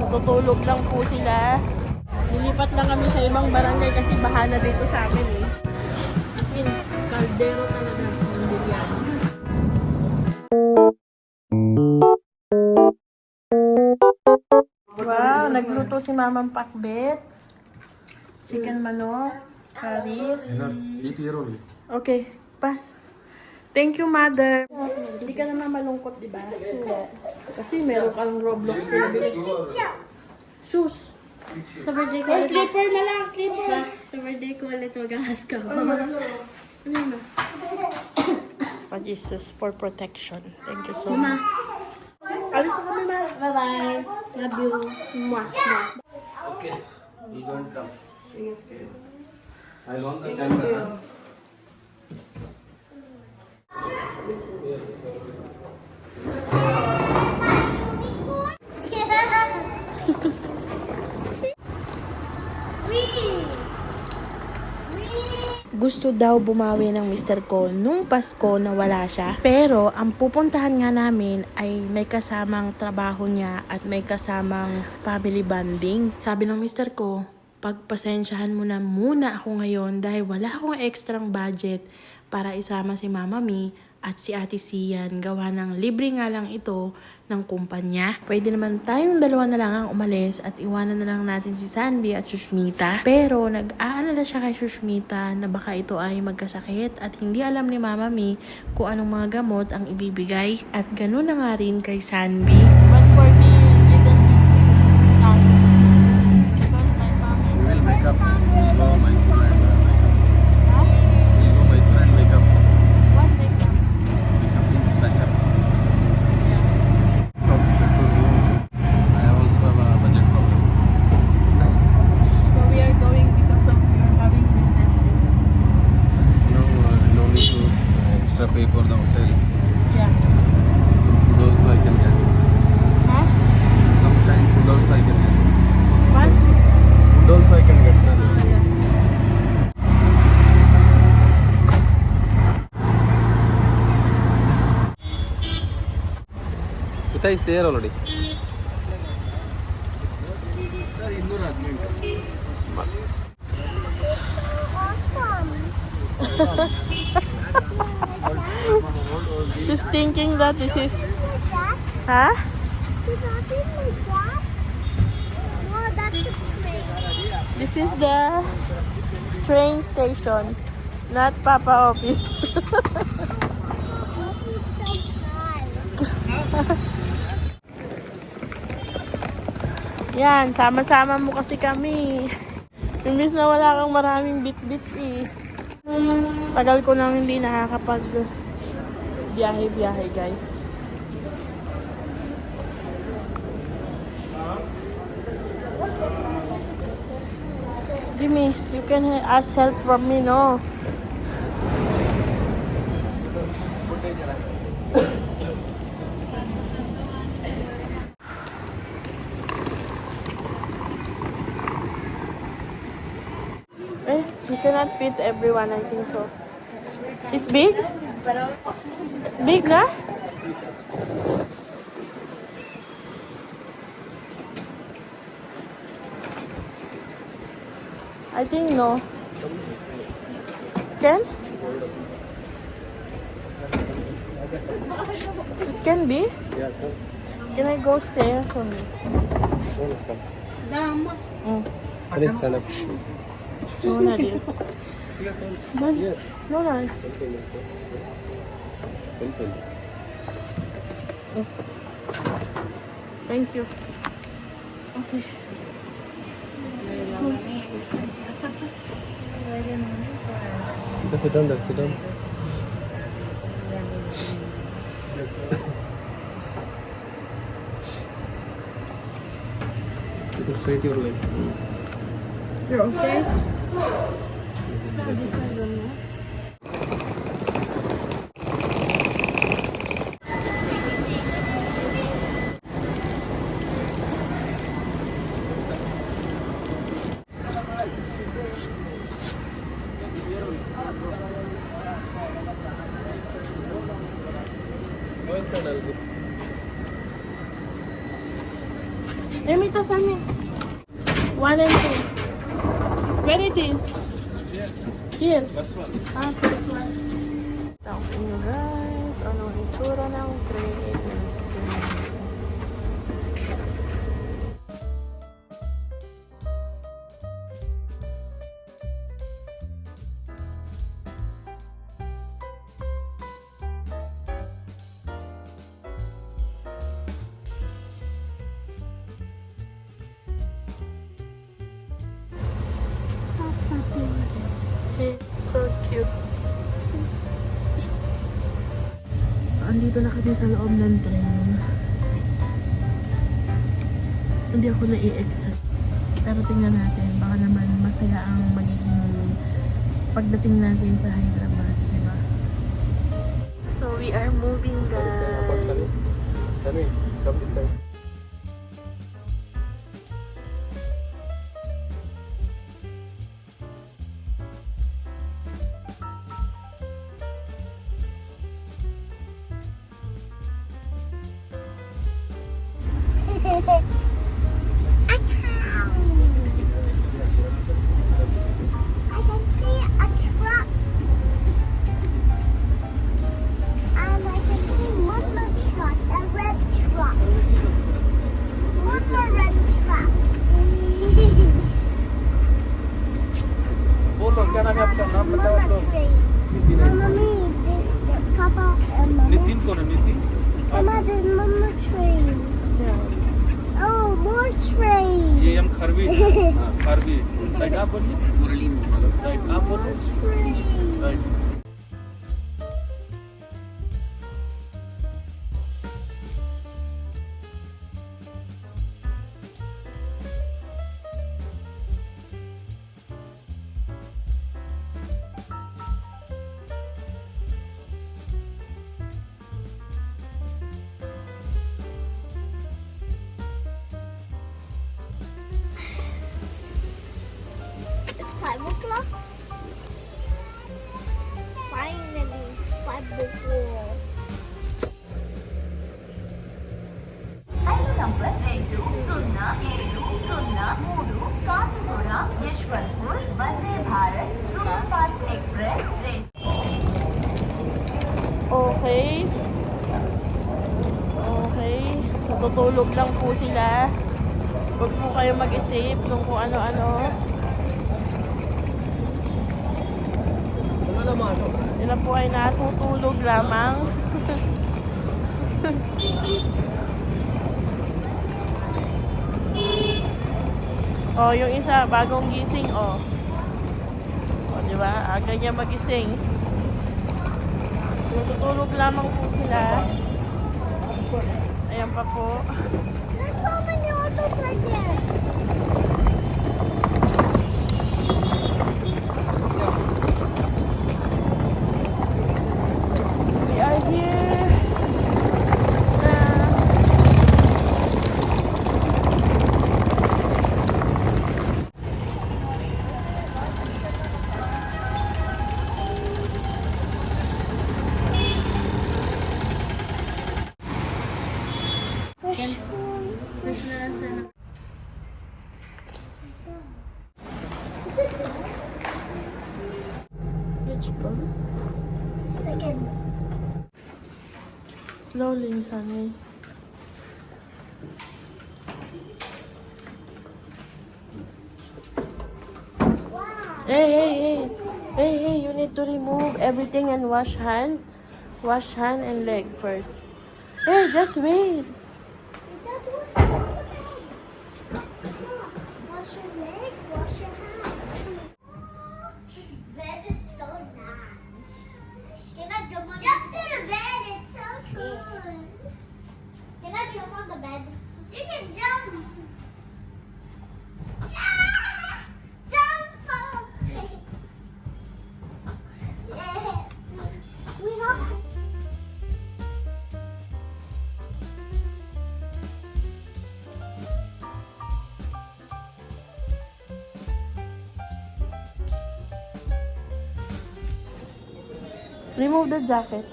Tutulog lang po sila. Nilipat lang kami sa ibang barangay kasi bahana dito sa amin eh. As in, kaldero talaga ng biryani. Wow, nagluto si Mamang Pakbet. Chicken manok, curry. Okay, pass. Thank you, Mother. Hindi ka naman malungkot, di ba? Kasi meron kang Roblox pinabili. Shoes. Sa birthday ko Or ulit. slipper na lang, slipper. Sa birthday ko ulit mag-ask ako. Ano yun? Oh, Jesus, for protection. Thank you so much. Alis na kami, Ma. Bye-bye. Love you. Mwah, mwah. Okay, you don't come. I'll on the camera. Gusto daw bumawi ng Mr. Cole nung Pasko na wala siya. Pero ang pupuntahan nga namin ay may kasamang trabaho niya at may kasamang family bonding. Sabi ng Mr. Ko, pagpasensyahan mo na muna ako ngayon dahil wala akong extrang budget para isama si Mama Mi at si Ate Sian. Gawa ng libre nga lang ito ng kumpanya. Pwede naman tayong dalawa na lang ang umalis at iwanan na lang natin si Sanvi at Shushmita. Pero nag-aalala siya kay Shushmita na baka ito ay magkasakit at hindi alam ni Mama Mi kung anong mga gamot ang ibibigay. At ganoon na nga rin kay Sanvi. But for me, little snack. Because my mom We will wake up. Go Mysore and we'll go Mysore and wake up. what make up? Wake up means patch up. So I also have a budget problem. So we are going because of your having business trip. No need to extra pay for the hotel. Yeah. Some food also I can get. Huh? Sometimes food also I can get. What? Food also I can get. Yeah. Ita is there already. Sir, 200 She's thinking that this is... Huh? This is the train station, not Papa office. Yan, sama-sama mo kasi kami. Imbis na wala kang maraming bit-bit eh. Tagal ko nang hindi nakakapag biyahe-biyahe, guys. Jimmy, you can ask help from me, no? Eh, you cannot fit everyone, I think so. It's big? It's big, na? I think no. Can? It can be? Yeah, Can I go stairs only? sir, stand up. No, not yet. No, nice. Simple. Thank you. Okay. Just sit down there, sit down. Just straight your leg. You're okay? Go inside, I'll be. Ito sa amin. 1 and 2. Where it is? Here. First one. First one. Tapos nyo guys, anong itsura ng tray? So cute. So, andito na kami sa loob ng train. Hindi ako nai-excite. Pero tingnan natin, baka naman masaya ang magiging pagdating natin sa Hyderabad, di ba? So, we are moving, guys. Tani, come this side. बोलो क्या नाम है आपका नाम बताओ आप लोग नितिन कौन है नितिन ये हम खरवी हाँ, खरवी राइट आप बोलिए मुरली राइट आप बोलो right It's 5 o'clock. Finally, 5 before. రైలు number 2070 Kacheguda Yesvantpur Vande Bharat super fast express Okay. Okay. Natutulog lang po sila. Huwag po kayo mag-isip kung ano-ano. Sila po ay natutulog lamang. Oh, yung isa, bagong gising, oh. Oh, di ba? Aga niya magising. Natutulog lamang po sila. Ayan pa po. There's so many autos right there. We are here. Which one? Second. Slowly, honey. Hey, hey, hey. Hey, hey, you need to remove everything and wash hand. Wash hand and leg first. Hey, just wait. Wash your leg, wash your hands. Bed is so nice. Can I jump on just to the bed? It's so cool. Can I jump on the bed? You can jump. Yeah! Jump! Yeah. We have to. Remove the jacket.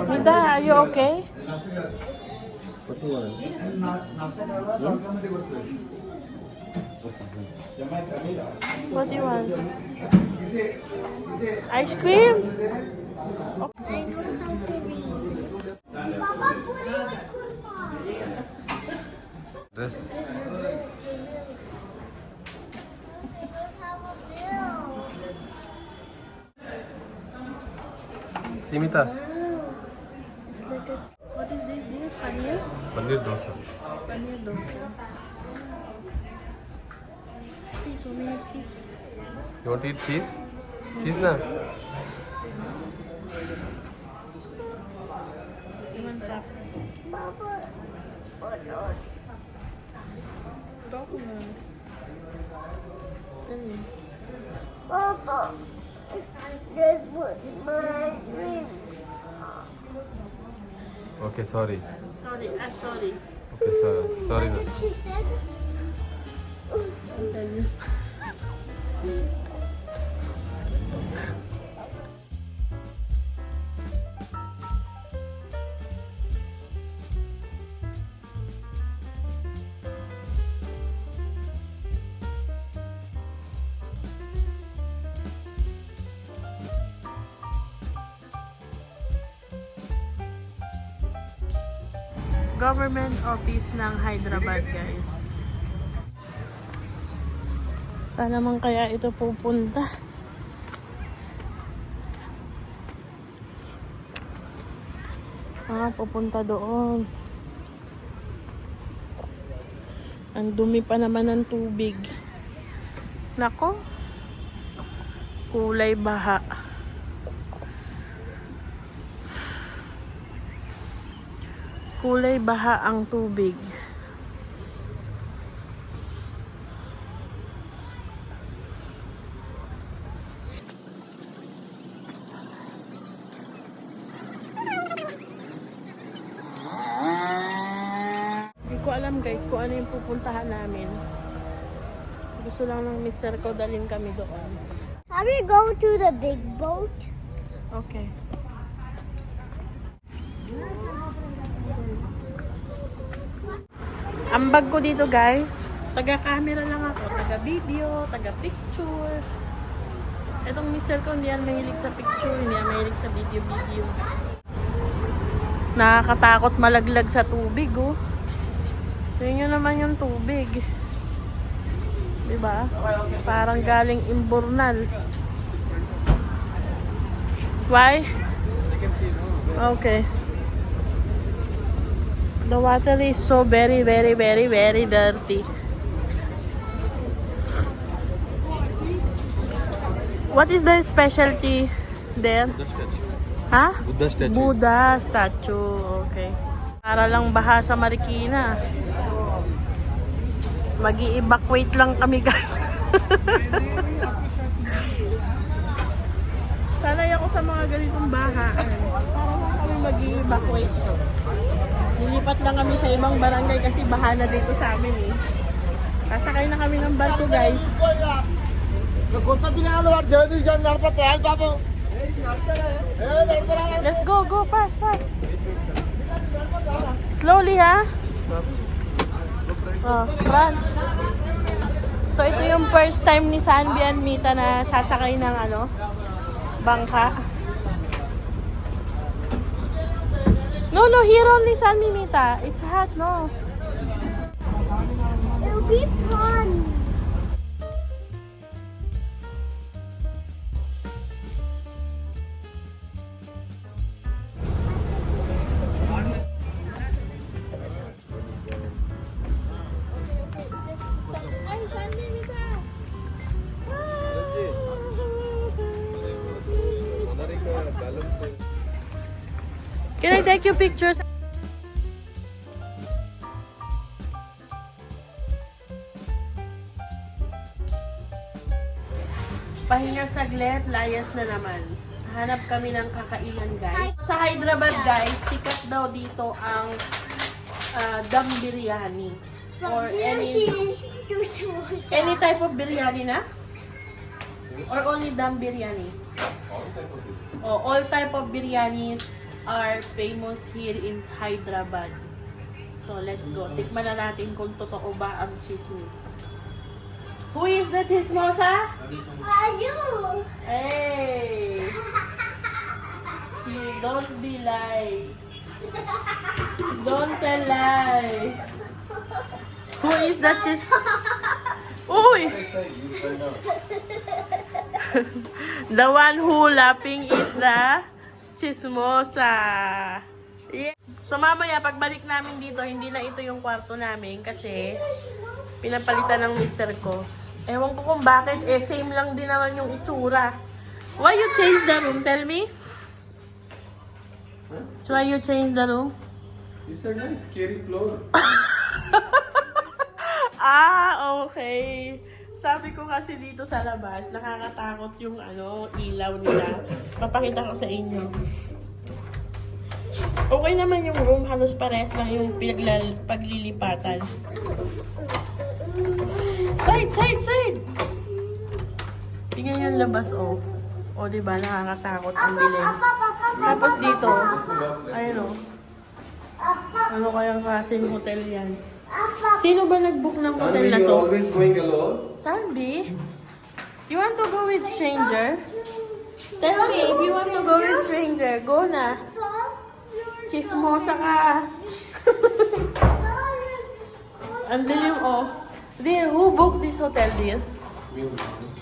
Nita, are you okay? What do you want? Ice cream? I know how to read. Papa, put it in Kurma. Dress. I have a bill. Simita. What is this? Paneer? Paneer dosa. Paneer dosa. See, so many cheese. You want to eat cheese? Cheese na? You want half? Papa, what else? Document. Papa, this was my dream. Okay, sorry. Sorry, I'm sorry. Okay, sorry na. She said, I'll tell you. Government office ng Hyderabad, guys. Saan naman kaya ito pupunta? Pupunta doon. Ang dumi pa naman ng tubig. Nako. Kulay baha. Kulay baha ang tubig. Hindi ko alam guys kung ano yung pupuntahan namin. Gusto lang ng mister ko dalhin kami doon. have you go to the big boat? Okay. Ang bag ko dito guys, taga-camera lang ako, taga-video, taga-picture. Etong mister ko hindi yan mahilig sa picture, hindi yan mahilig sa video-video. Nakakatakot malaglag sa tubig oh. Tingnan nyo naman yung tubig. Diba? Parang galing Imbornal. Why? Okay. The water is so very dirty. What is the specialty there? Ha? Buddha statue. Buddha statue. Okay. Para lang baha sa Marikina. Mag-i-evacuate lang kami guys. Sanay ako sa mga ganitong baha. Para lang kami mag-i-evacuate. Lilipat lang kami sa ibang barangay kasi baha na dito sa amin eh. Sasakay na kami ng barko guys. Let's go, fast. Slowly ha. Oh, run. So ito yung first time ni Sanvi and Mita na sasakay ng bangka. No, here only Sanvi Mita. It's hot, no. It'll be fun. Ay, Sanvi Mita. Can I take your pictures? Pahinga saglit, layas na naman. Hanap kami ng kakainan guys. Sa Hyderabad guys, sikat daw dito ang dum biryani. Or any type of biryani na? Or only dum biryani? Oh, all type of biryanis are famous here in Hyderabad. So, let's go. Tikman na natin kung totoo ba ang chismis. Who is the chismosa? You. Hey! You don't be lie. Don't tell lie. Who is the chis... Uy! The one who laughing is the chismosa. Yeah. So mamaya pagbalik namin dito, hindi na ito yung kwarto namin kasi pinapalitan ng mister ko. Ewan ko kung bakit, same lang din naman yung itsura. Why you change the room? Tell me. So why you change the room? You said nice, scary floor. Okay. Sabi ko kasi dito sa labas, nakakatakot yung ilaw nila. Papakita ko sa inyo. Okay naman yung room, halos pares lang yung paglilipatan. Side! Tingnan yung labas, oh. O, diba, nakakatakot ang dilim. Tapos dito, ayun, oh. Ano kayang klaseng hotel yan? Sino ba nag-book ng hotel na to? always going alone. Sandy? You want to go with stranger? Tell me, if you want to go with stranger, go na. Chismosa ka. Ang dilim, oh. Dear, who booked this hotel, dear?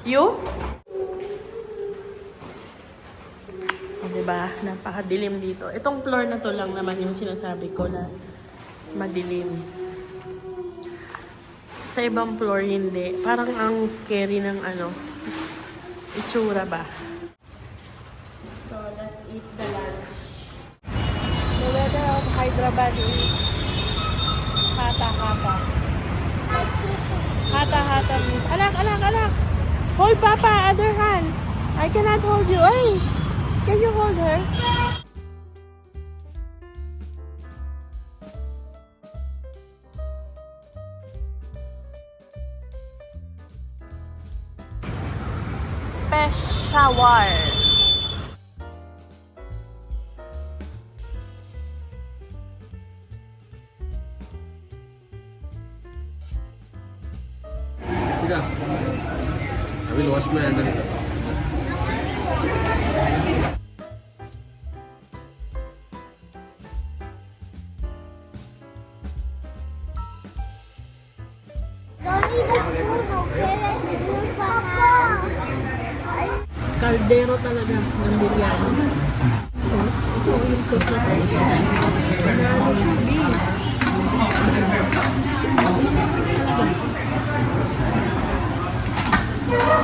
You? Oh, diba? Napakadilim dito. Itong floor na to lang naman yung sinasabi ko na madilim. Sa ibang floor, hindi. Parang ang scary ng itsura ba? So, let's eat the lunch. The weather of Hyderabad is hata-hata. Hata-hata means, alak! Hold Papa, other hand. I cannot hold you. Ay! Can you hold her? Peshawar. Sika, I will wash my hand. Don't need a spoon, okay? Let's use Papa. Kaldero talaga ng biryani. Sauce. Ito yung sauce na tayo. Panalo siya, beef.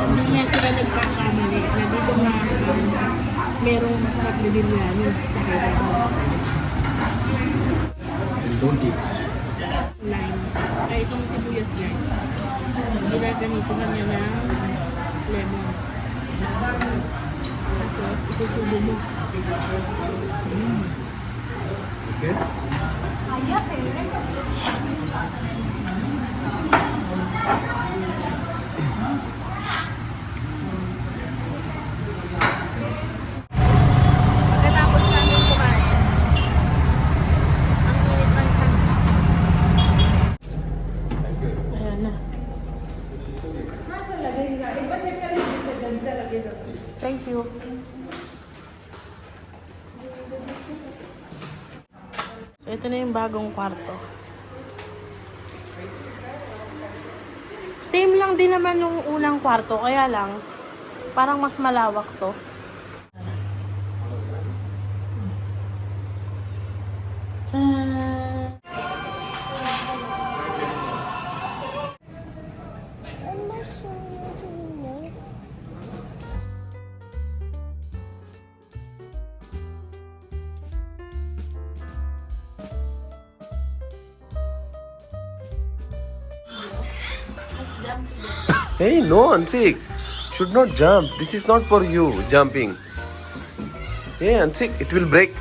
Hindi nga sila nagkakamali na dito nga merong masarap na biryani sa Hyderabad. Don't eat. Lime. Ay, itong sibuyas guys. Ginaganituhan niya ng lemon. Tapos, isusubo mo. Okay? Pagkatapos namin kumain, ang init ng tiyan. Ayan na. Thank you. So, ito na yung bagong kwarto. Same lang din naman yung unang kwarto, kaya lang, parang mas malawak to. Tadaan! I'm not sure what to do. Hey, no, Ansik. Should not jump. This is not for you, jumping. Hey, Ansik, it will break.